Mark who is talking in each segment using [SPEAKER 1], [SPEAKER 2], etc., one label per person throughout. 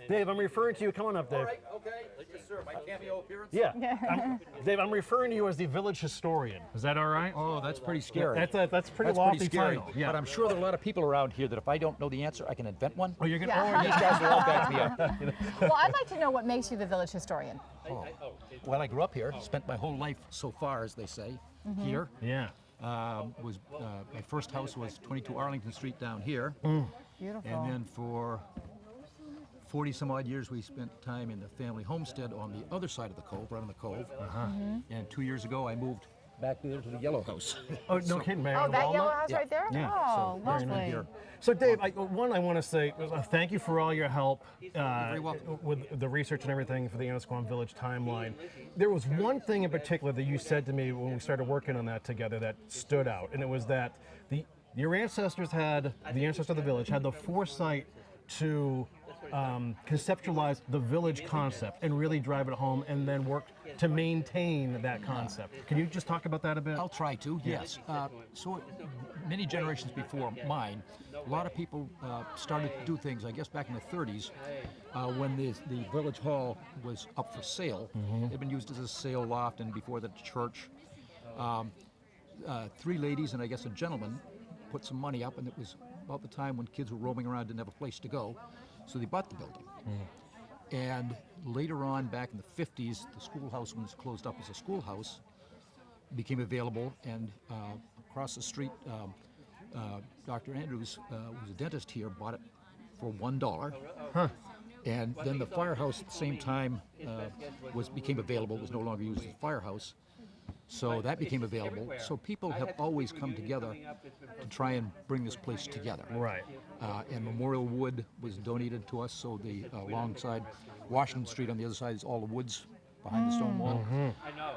[SPEAKER 1] Dave, I'm referring to you. Come on up, Dave.
[SPEAKER 2] All right, okay. Yes, sir. My cameo appearance?
[SPEAKER 1] Yeah. Dave, I'm referring to you as the village historian. Is that all right?
[SPEAKER 2] Oh, that's pretty scary.
[SPEAKER 1] That's pretty lofty
[SPEAKER 2] scary.
[SPEAKER 1] title. Yeah.
[SPEAKER 2] But I'm sure there are a lot of people around here that if I don't know the answer, I can invent one.
[SPEAKER 1] Oh, you're gonna.
[SPEAKER 3] Yeah.
[SPEAKER 1] Oh,
[SPEAKER 2] These guys will all back me up.
[SPEAKER 3] Well, I'd like to know what makes you the village historian.
[SPEAKER 2] Well, I grew up here, spent my whole life so far, as they say, here.
[SPEAKER 1] Yeah.
[SPEAKER 2] My first house was 22 Arlington Street down here.
[SPEAKER 3] Beautiful.
[SPEAKER 2] And then for 40 some odd years, we spent time in the family homestead on the other side of the cove, right on the cove. And 2 years ago, I moved back there to the yellow house.
[SPEAKER 1] Oh, no kidding, man.
[SPEAKER 3] Oh, that
[SPEAKER 1] Walnut?
[SPEAKER 3] yellow house
[SPEAKER 2] Yeah.
[SPEAKER 3] right there?
[SPEAKER 1] Yeah.
[SPEAKER 3] Oh,
[SPEAKER 2] So,
[SPEAKER 3] lovely.
[SPEAKER 2] here.
[SPEAKER 1] So, Dave, I want to say thank you for all your help
[SPEAKER 2] very welcome.
[SPEAKER 1] with the research and everything for the Annisquam Village timeline. There was one thing in particular that you said to me when we started working on that together that stood out, and it was that your ancestors the ancestors of the village had the foresight to conceptualize the village concept and really drive it home, and then work to maintain that concept. Can you just talk about that a bit?
[SPEAKER 2] I'll try to, yes. So many generations before mine, a lot of people started to do things, I guess back in the 30s, when the village hall was up for sale. It had been used as a sale loft, and before the church. 3 ladies and I guess a gentleman put some money up, and it was about the time when kids were roaming around, didn't have a place to go, so they bought the building. And later on, back in the 50s, the schoolhouse, when it was closed up as a schoolhouse, became available, and across the street, Dr. Andrews, who was a dentist here, bought it for $1. And then the firehouse at the same time became available, was no longer used as a firehouse. So that became available. So people have always come together to try and bring this place together.
[SPEAKER 1] Right.
[SPEAKER 2] And memorial wood was donated to us, so the alongside Washington Street on the other side is all the woods behind the stone wall.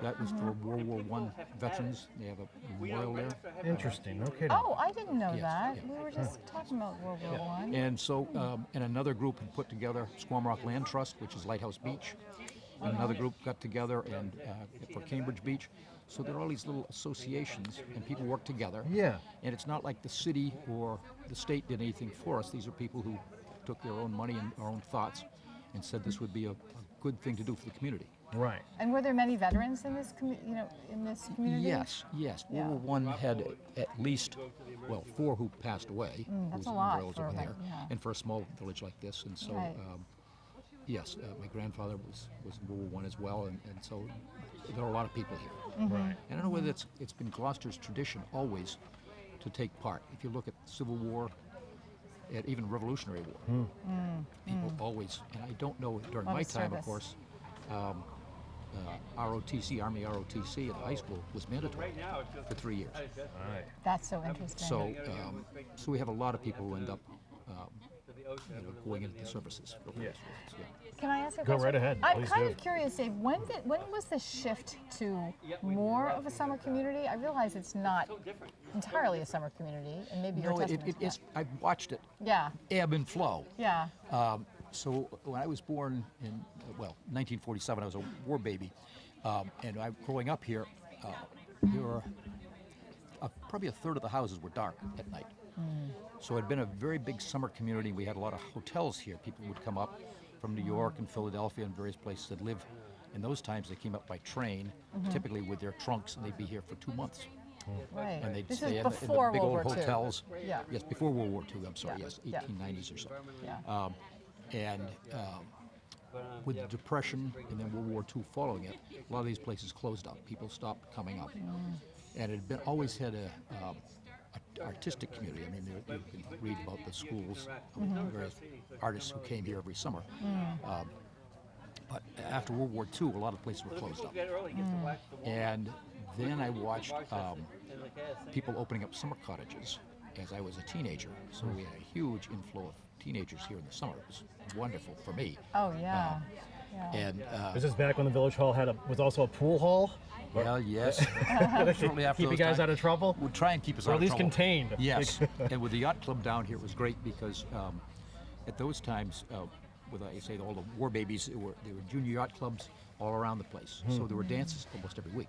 [SPEAKER 2] That was for World War I veterans. They have a memorial there.
[SPEAKER 1] Interesting. No kidding.
[SPEAKER 3] Oh, I didn't know
[SPEAKER 2] Yes,
[SPEAKER 3] that.
[SPEAKER 2] yeah.
[SPEAKER 3] We were just talking about World War I.
[SPEAKER 2] And so, and another group had put together Squam Rock Land Trust, which is Lighthouse Beach. And another group got together and for Cambridge Beach. So there are all these little associations, and people work together.
[SPEAKER 1] Yeah.
[SPEAKER 2] And it's not like the city or the state did anything for us. These are people who took their own money and their own thoughts and said this would be a good thing to do for the community.
[SPEAKER 1] Right.
[SPEAKER 3] And were there many veterans in this, in this community?
[SPEAKER 2] Yes.
[SPEAKER 3] Yeah.
[SPEAKER 2] World War I had at least, 4 who passed away.
[SPEAKER 3] That's
[SPEAKER 2] whose
[SPEAKER 3] a lot
[SPEAKER 2] memorials
[SPEAKER 3] for
[SPEAKER 2] over
[SPEAKER 3] a
[SPEAKER 2] there,
[SPEAKER 3] yeah.
[SPEAKER 2] and for a small village like this. And so,
[SPEAKER 3] Right.
[SPEAKER 2] yes, my grandfather was in World War I as well, and so there are a lot of people here.
[SPEAKER 1] Right.
[SPEAKER 2] And I don't know whether it's been Gloucester's tradition always to take part. If you look at the Civil War, at even Revolutionary War, people always, and I don't know during
[SPEAKER 3] Lot
[SPEAKER 2] my
[SPEAKER 3] of
[SPEAKER 2] time,
[SPEAKER 3] service.
[SPEAKER 2] of course, ROTC, Army ROTC at high school was mandatory for 3 years.
[SPEAKER 1] Right.
[SPEAKER 3] That's so interesting.
[SPEAKER 2] So, so we have a lot of people who end up going into the services.
[SPEAKER 1] Yes.
[SPEAKER 3] Can I ask a
[SPEAKER 1] Go
[SPEAKER 3] question?
[SPEAKER 1] right ahead,
[SPEAKER 3] I'm
[SPEAKER 1] please
[SPEAKER 3] kind
[SPEAKER 1] do.
[SPEAKER 3] of curious, Dave. When was the shift to more of a summer community? I realize it's not entirely a summer community, and maybe you're
[SPEAKER 2] No,
[SPEAKER 3] testament to
[SPEAKER 2] it's.
[SPEAKER 3] that.
[SPEAKER 2] I've watched it
[SPEAKER 3] Yeah,
[SPEAKER 2] ebb and flow.
[SPEAKER 3] yeah.
[SPEAKER 2] So when I was born in 1947, I was a war baby, and growing up here, there were probably a third of the houses were dark at night. So it had been a very big summer community. We had a lot of hotels here. People would come up from New York and Philadelphia and various places that live. In those times, they came up by train, typically with their trunks, and they'd be here for 2 months.
[SPEAKER 3] Right.
[SPEAKER 2] And they'd
[SPEAKER 3] This
[SPEAKER 2] stay
[SPEAKER 3] is
[SPEAKER 2] in the
[SPEAKER 3] before
[SPEAKER 2] big
[SPEAKER 3] World
[SPEAKER 2] old
[SPEAKER 3] War II.
[SPEAKER 2] hotels.
[SPEAKER 3] Yeah.
[SPEAKER 2] Yes, before World War II, I'm sorry,
[SPEAKER 3] Yeah,
[SPEAKER 2] yes,
[SPEAKER 3] yeah.
[SPEAKER 2] 1890s or so.
[SPEAKER 3] Yeah.
[SPEAKER 2] And with the Depression and then World War II following it, a lot of these places closed up. People stopped coming up. And it had been, always had a artistic community. I mean, you can read about the schools, various artists who came here every summer. But after World War II, a lot of places were closed up. And then I watched people opening up summer cottages as I was a teenager. So we had a huge inflow of teenagers here in the summer. It was wonderful for me.
[SPEAKER 3] Oh, yeah. Yeah.
[SPEAKER 2] And
[SPEAKER 1] This is back when the village hall was also a pool hall.
[SPEAKER 2] well, yes. Shortly after
[SPEAKER 1] Keep you
[SPEAKER 2] those
[SPEAKER 1] guys
[SPEAKER 2] times,
[SPEAKER 1] out of trouble.
[SPEAKER 2] would try and keep us
[SPEAKER 1] Or
[SPEAKER 2] out
[SPEAKER 1] at
[SPEAKER 2] of
[SPEAKER 1] least
[SPEAKER 2] trouble.
[SPEAKER 1] contained.
[SPEAKER 2] Yes. And with the yacht club down here, it was great because at those times, with I say all the war babies, there were junior yacht clubs all around the place. So there were dances almost every week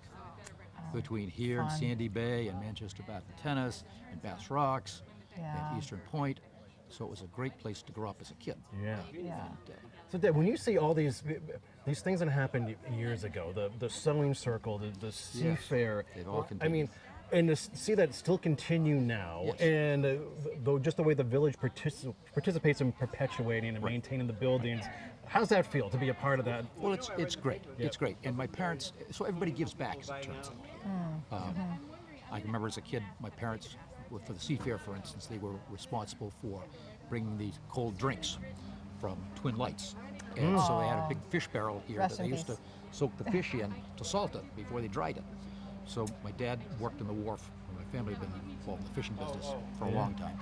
[SPEAKER 2] between here and
[SPEAKER 3] fun.
[SPEAKER 2] Sandy Bay and Manchester Bath and Tennis and Bass Rocks
[SPEAKER 3] Yeah.
[SPEAKER 2] and Eastern Point. So it was a great place to grow up as a kid.
[SPEAKER 1] Yeah.
[SPEAKER 3] Yeah.
[SPEAKER 1] So Dave, when you see all these things that happened years ago, the sewing circle, the seafair,
[SPEAKER 2] They've all
[SPEAKER 1] I mean, and to see that still continue now,
[SPEAKER 2] Yes.
[SPEAKER 1] and just the way the village participates in perpetuating and maintaining the buildings, how's that feel to be a part of that?
[SPEAKER 2] Well, it's great. It's great. And my parents, so everybody gives back, as it turns out. I can remember as a kid, my parents, for the Seafair, for instance, they were responsible for bringing these cold drinks from Twin Lights. And so they had a big fish barrel here
[SPEAKER 3] Rest
[SPEAKER 2] that they
[SPEAKER 3] in
[SPEAKER 2] used to
[SPEAKER 3] peace.
[SPEAKER 2] soak the fish in to salt it before they dried it. So my dad worked in the wharf, and my family had been involved in the fishing business for a long time.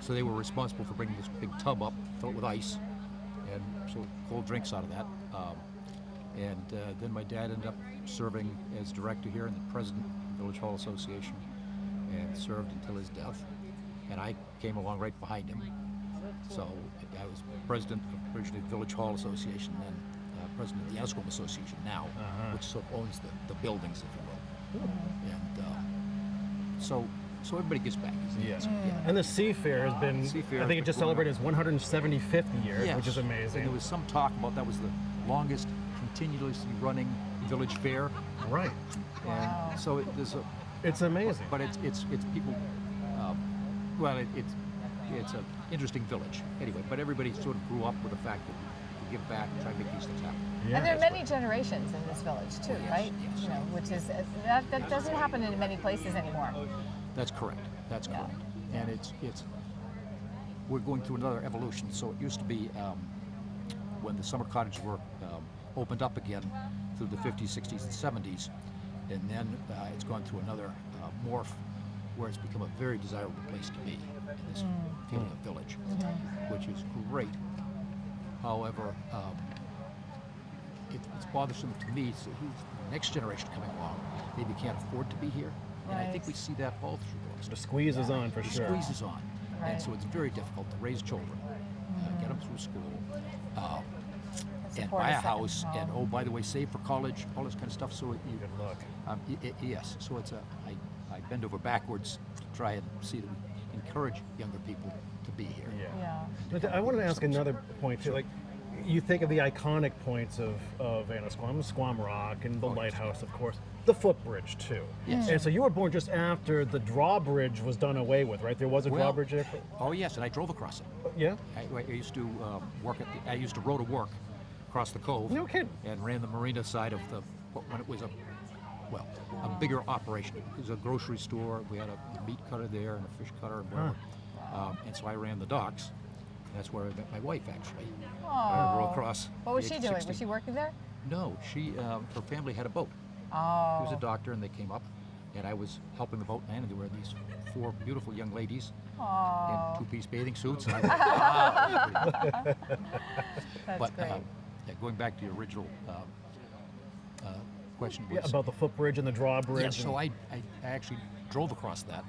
[SPEAKER 2] So they were responsible for bringing this big tub up, fill it with ice, and so cold drinks out of that. Then my dad ended up serving as director here and the president of the Village Hall Association, and served until his death. And I came along right behind him. So I was president of originally the Village Hall Association, then president of the Annisquam Association now, which sort of owns the buildings, if you will. And so everybody gets back.
[SPEAKER 1] Yeah. And the Seafair has been,
[SPEAKER 2] Seafair
[SPEAKER 1] I think it just celebrated its 175th year,
[SPEAKER 2] Yes.
[SPEAKER 1] which is
[SPEAKER 2] And
[SPEAKER 1] amazing.
[SPEAKER 2] there was some talk about that was the longest continuously running village fair.
[SPEAKER 1] Right.
[SPEAKER 2] And so there's a,
[SPEAKER 1] It's amazing.
[SPEAKER 2] but it's people. It's an interesting village anyway. But everybody sort of grew up with the fact that we give back and try to make these things happen.
[SPEAKER 1] Yeah.
[SPEAKER 3] And there are many generations in this village too, right?
[SPEAKER 2] yes.
[SPEAKER 3] You know, which is that doesn't happen in many places anymore.
[SPEAKER 2] That's correct. That's
[SPEAKER 3] Yeah.
[SPEAKER 2] correct. And it's we're going through another evolution. So it used to be when the summer cottages were opened up again through the 50s, 60s, and 70s, and then it's gone through another morph where it's become a very desirable place to be in this feeling of village, which is great. However, it's bothersome to me. So the next generation coming along maybe can't afford to be here, and I think
[SPEAKER 3] Right.
[SPEAKER 2] we see that all through Boston.
[SPEAKER 1] The squeeze is on for
[SPEAKER 2] The
[SPEAKER 1] sure.
[SPEAKER 2] squeeze is on,
[SPEAKER 3] Right.
[SPEAKER 2] and so it's very difficult to raise children, get them through school, and
[SPEAKER 3] Support
[SPEAKER 2] buy a
[SPEAKER 3] second
[SPEAKER 2] house, and
[SPEAKER 3] home.
[SPEAKER 2] oh, by the way, save for college, all this kind of stuff. So
[SPEAKER 1] Good luck.
[SPEAKER 2] yes, so I bend over backwards to try and see that we encourage younger people to be here.
[SPEAKER 3] Yeah.
[SPEAKER 1] But I wanted to ask another point too. Like, you think of the iconic points of Annisquam, Squam Rock, and the lighthouse, of course. The footbridge too.
[SPEAKER 2] Yes.
[SPEAKER 1] And so you were born just after the drawbridge was done away with, right? There was a drawbridge there.
[SPEAKER 2] Oh yes, and I drove across it.
[SPEAKER 1] Yeah.
[SPEAKER 2] I used to I used to row to work across the cove.
[SPEAKER 1] No kidding.
[SPEAKER 2] And ran the marina side of when it was a bigger operation. It was a grocery store. We had a meat cutter there and a fish cutter and whatever. And so I ran the docks. And that's where I met my wife, actually. I row across.
[SPEAKER 3] What was
[SPEAKER 2] the
[SPEAKER 3] she
[SPEAKER 2] age of
[SPEAKER 3] doing?
[SPEAKER 2] 60.
[SPEAKER 3] Was she working there?
[SPEAKER 2] No, her family had a boat.
[SPEAKER 3] Oh.
[SPEAKER 2] She was a doctor, and they came up, and I was helping the boatman, and there were these 4 beautiful young ladies in 2-piece bathing suits. And I was,
[SPEAKER 3] That's
[SPEAKER 2] but
[SPEAKER 3] great.
[SPEAKER 2] going back to your original question was
[SPEAKER 1] Yeah, about the footbridge and the drawbridge.
[SPEAKER 2] yeah, so
[SPEAKER 1] and-
[SPEAKER 2] I actually drove across that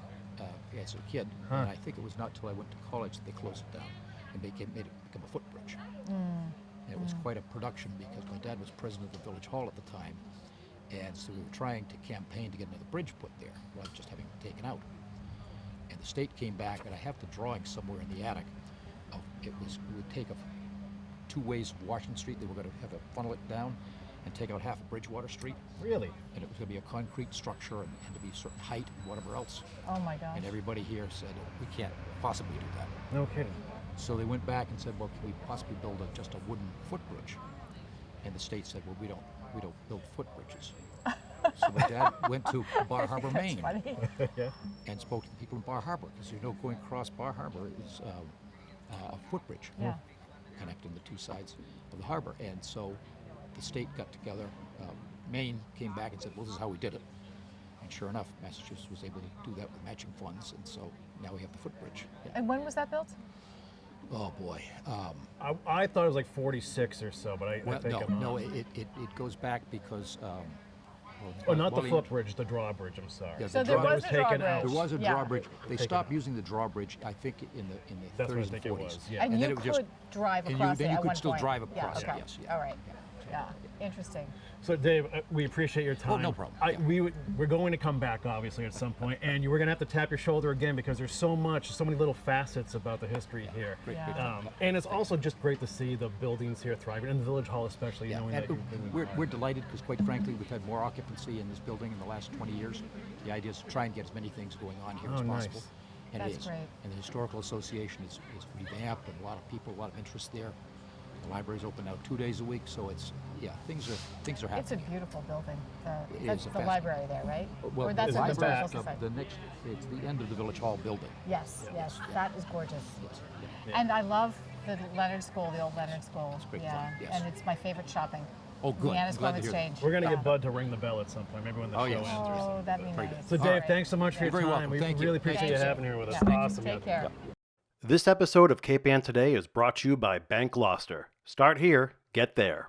[SPEAKER 2] as a kid, and I think it was not until I went to college that they closed it down and made it become a footbridge. And it was quite a production because my dad was president of the Village Hall at the time, and so we were trying to campaign to get another bridge put there rather than just having it taken out. And the state came back, and I have the drawing somewhere in the attic. We would take 2 ways of Washington Street. They were going to have to funnel it down and take out half of Bridgewater Street,
[SPEAKER 1] Really?
[SPEAKER 2] and it was going to be a concrete structure and to be a certain height and whatever else.
[SPEAKER 3] Oh my gosh.
[SPEAKER 2] And everybody here said, we can't possibly do that.
[SPEAKER 1] No kidding.
[SPEAKER 2] So they went back and said, well, can we possibly build just a wooden footbridge? And the state said, well, we don't build footbridges. So my dad went to Bar Harbor, Maine,
[SPEAKER 3] Funny.
[SPEAKER 1] Yeah.
[SPEAKER 2] and spoke to the people in Bar Harbor, because going across Bar Harbor is a footbridge
[SPEAKER 3] Yeah.
[SPEAKER 2] connecting the 2 sides of the harbor. And so the state got together, Maine came back and said, well, this is how we did it. And sure enough, Massachusetts was able to do that with matching funds, and so now we have the footbridge. Yeah.
[SPEAKER 3] And when was that built?
[SPEAKER 2] Oh boy.
[SPEAKER 1] I thought it was like 46 or so, but I think I'm
[SPEAKER 2] No,
[SPEAKER 1] wrong.
[SPEAKER 2] it goes back because.
[SPEAKER 1] Oh, not the footbridge, the drawbridge. I'm sorry.
[SPEAKER 2] Yeah,
[SPEAKER 3] So
[SPEAKER 2] the
[SPEAKER 3] there
[SPEAKER 2] drawbridge
[SPEAKER 3] was a
[SPEAKER 1] taken
[SPEAKER 3] drawbridge.
[SPEAKER 1] out.
[SPEAKER 2] There was a
[SPEAKER 3] Yeah.
[SPEAKER 2] drawbridge. They
[SPEAKER 1] Taken
[SPEAKER 2] stopped
[SPEAKER 1] out.
[SPEAKER 2] using the drawbridge, I think, in the
[SPEAKER 1] That's what I
[SPEAKER 2] 30s
[SPEAKER 1] think
[SPEAKER 2] and
[SPEAKER 1] it
[SPEAKER 2] 40s.
[SPEAKER 1] was. Yeah.
[SPEAKER 3] And
[SPEAKER 2] And
[SPEAKER 3] you
[SPEAKER 2] then it
[SPEAKER 3] could
[SPEAKER 2] was just-
[SPEAKER 3] drive
[SPEAKER 2] and
[SPEAKER 3] across
[SPEAKER 2] then
[SPEAKER 3] it
[SPEAKER 2] you
[SPEAKER 3] at
[SPEAKER 2] could
[SPEAKER 3] one
[SPEAKER 2] still
[SPEAKER 3] point.
[SPEAKER 2] drive across it,
[SPEAKER 3] Yeah, okay.
[SPEAKER 2] yes, yeah.
[SPEAKER 3] All right. Yeah, interesting.
[SPEAKER 1] So, Dave, we appreciate your time.
[SPEAKER 2] no problem.
[SPEAKER 1] We're going to come back, obviously, at some point, and we're going to have to tap your shoulder again because there's so many little facets about the history here.
[SPEAKER 2] Great.
[SPEAKER 1] And it's also just great to see the buildings here thriving, and the Village Hall especially,
[SPEAKER 2] Yeah,
[SPEAKER 1] knowing
[SPEAKER 2] and
[SPEAKER 1] that you've been
[SPEAKER 2] we're delighted because, quite frankly, we've had more occupancy in this building in the last 20 years. The idea is to try and get as many things going on here as
[SPEAKER 1] nice.
[SPEAKER 2] possible. And
[SPEAKER 3] That's
[SPEAKER 2] it is.
[SPEAKER 3] great.
[SPEAKER 2] And the Historical Association is revamped, and a lot of people, a lot of interest there. The library's open now 2 days a week, so things are happening.
[SPEAKER 3] It's a beautiful building.
[SPEAKER 2] It
[SPEAKER 3] That's
[SPEAKER 2] is a
[SPEAKER 3] the
[SPEAKER 2] fast-
[SPEAKER 3] library there, right?
[SPEAKER 2] Well,
[SPEAKER 3] Or that's
[SPEAKER 2] the
[SPEAKER 3] in the
[SPEAKER 2] library,
[SPEAKER 3] Historical Society.
[SPEAKER 2] it's the end of the Village Hall building.
[SPEAKER 3] Yes, that is gorgeous.
[SPEAKER 2] Yes, yeah.
[SPEAKER 3] And I love the Leonard School, the old Leonard School.
[SPEAKER 2] great
[SPEAKER 3] yeah,
[SPEAKER 2] fun, yes.
[SPEAKER 3] and it's my favorite shopping.
[SPEAKER 2] Oh, good.
[SPEAKER 3] The
[SPEAKER 2] I'm glad
[SPEAKER 3] Annisquam
[SPEAKER 2] to hear that.
[SPEAKER 3] Exchange.
[SPEAKER 1] We're going to
[SPEAKER 3] Yeah.
[SPEAKER 1] get Bud to ring the bell at some point, maybe when the show
[SPEAKER 2] yes.
[SPEAKER 1] ends.
[SPEAKER 3] Oh, that'd be
[SPEAKER 2] Very
[SPEAKER 3] nice.
[SPEAKER 2] good.
[SPEAKER 1] So,
[SPEAKER 3] All
[SPEAKER 1] Dave,
[SPEAKER 3] right.
[SPEAKER 1] thanks so much for
[SPEAKER 2] You're
[SPEAKER 1] your
[SPEAKER 2] very
[SPEAKER 1] time.
[SPEAKER 2] welcome.
[SPEAKER 1] We
[SPEAKER 2] Thank you.
[SPEAKER 1] really appreciate
[SPEAKER 3] Thank
[SPEAKER 1] you
[SPEAKER 3] you.
[SPEAKER 1] having here with us.
[SPEAKER 3] Yeah.
[SPEAKER 1] Awesome.
[SPEAKER 3] Take care.
[SPEAKER 1] This episode of Cape Ann Today is brought to you by Bank Gloucester. Start here, get there.